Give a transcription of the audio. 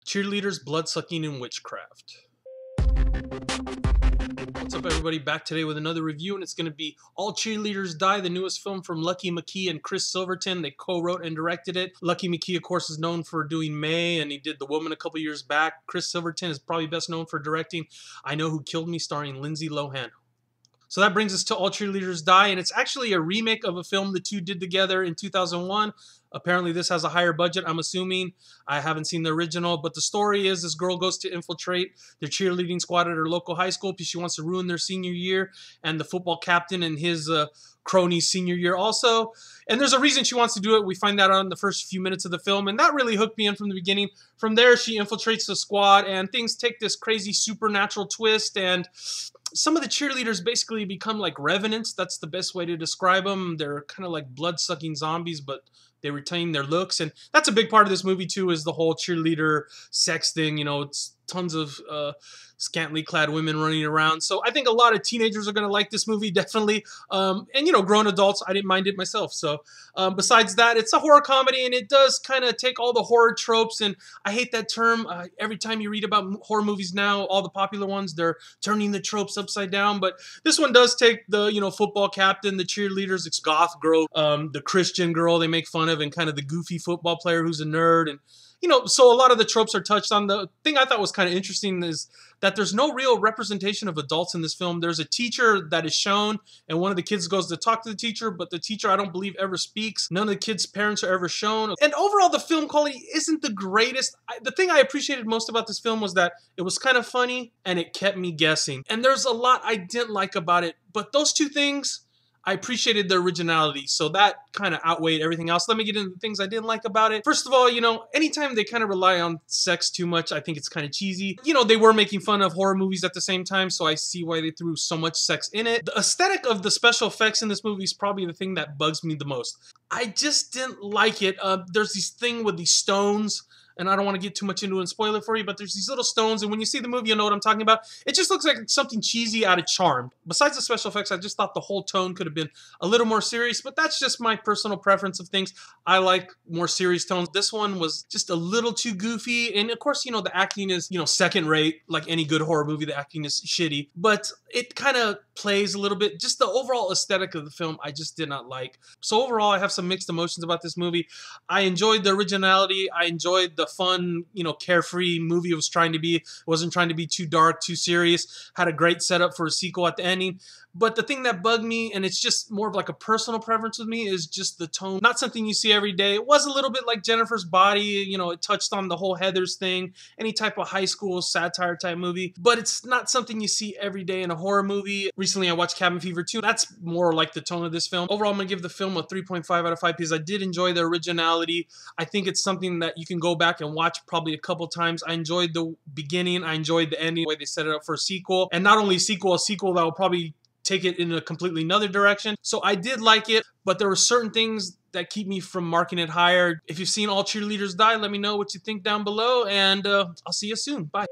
Cheerleaders, blood-sucking, and witchcraft. What's up, everybody? Back today with another review, and it's going to be All Cheerleaders Die, the newest film from Lucky McKee and Chris Silverton. They co-wrote and directed it. Lucky McKee, of course, is known for doing May, and he did The Woman a couple years back. Chris Silverton is probably best known for directing I Know Who Killed Me, starring Lindsay Lohan. So that brings us to All Cheerleaders Die, and it's actually a remake of a film the two did together in 2001. Apparently this has a higher budget, I'm assuming. I haven't seen the original, but the story is this girl goes to infiltrate their cheerleading squad at her local high school because she wants to ruin their senior year, and the football captain and his cronies senior year also. And there's a reason she wants to do it. We find that out in the first few minutes of the film, and that really hooked me in from the beginning. From there, she infiltrates the squad, and things take this crazy supernatural twist, and some of the cheerleaders basically become like revenants. That's the best way to describe them. They're kind of like blood-sucking zombies, but they retain their looks. And that's a big part of this movie, too, is the whole cheerleader sex thing. You know, it's tons of scantily clad women running around. So I think a lot of teenagers are going to like this movie, definitely. And, you know, grown adults, I didn't mind it myself. So besides that, it's a horror comedy, and it does kind of take all the horror tropes. And I hate that term. Every time you read about horror movies now, all the popular ones, they're turning the tropes upside down. But this one does take the, you know, football captain, the cheerleaders, it's goth girl, the Christian girl they make fun of, and kind of the goofy football player who's a nerd. And you know, so a lot of the tropes are touched on. The thing I thought was kind of interesting is that there's no real representation of adults in this film. There's a teacher that is shown, and one of the kids goes to talk to the teacher, but the teacher, I don't believe, ever speaks. None of the kids' parents are ever shown. And overall, the film quality isn't the greatest. The thing I appreciated most about this film was that it was kind of funny, and it kept me guessing. And there's a lot I didn't like about it, but those two things, I appreciated the originality, so that kind of outweighed everything else. Let me get into the things I didn't like about it. First of all, you know, anytime they kind of rely on sex too much, I think it's kind of cheesy. You know, they were making fun of horror movies at the same time, so I see why they threw so much sex in it. The aesthetic of the special effects in this movie is probably the thing that bugs me the most. I just didn't like it. There's this thing with these stones, and I don't want to get too much into it and spoil it for you, but there's these little stones, and when you see the movie, you'll know what I'm talking about. It just looks like something cheesy out of Charmed. Besides the special effects, I just thought the whole tone could have been a little more serious, but that's just my personal preference of things. I like more serious tones. This one was just a little too goofy, and of course, you know, the acting is, you know, second rate. Like any good horror movie, the acting is shitty, but it kind of plays a little bit. Just the overall aesthetic of the film, I just did not like. So overall, I have some mixed emotions about this movie. I enjoyed the originality. I enjoyed the fun, you know, carefree movie it was trying to be. It wasn't trying to be too dark, too serious. Had a great setup for a sequel at the ending. But the thing that bugged me, and it's just more of like a personal preference with me, is just the tone. Not something you see every day. It was a little bit like Jennifer's Body. You know, it touched on the whole Heathers thing, any type of high school satire type movie. But it's not something you see every day in a horror movie. Recently, I watched Cabin Fever 2. That's more like the tone of this film. Overall, I'm going to give the film a 3.5 out of 5 because I did enjoy the originality. I think it's something that you can go back and watch probably a couple times. I enjoyed the beginning. I enjoyed the ending, the way they set it up for a sequel. And not only a sequel that will probably take it in a completely another direction. So I did like it, but there were certain things that keep me from marking it higher. If you've seen All Cheerleaders Die, let me know what you think down below, and I'll see you soon. Bye.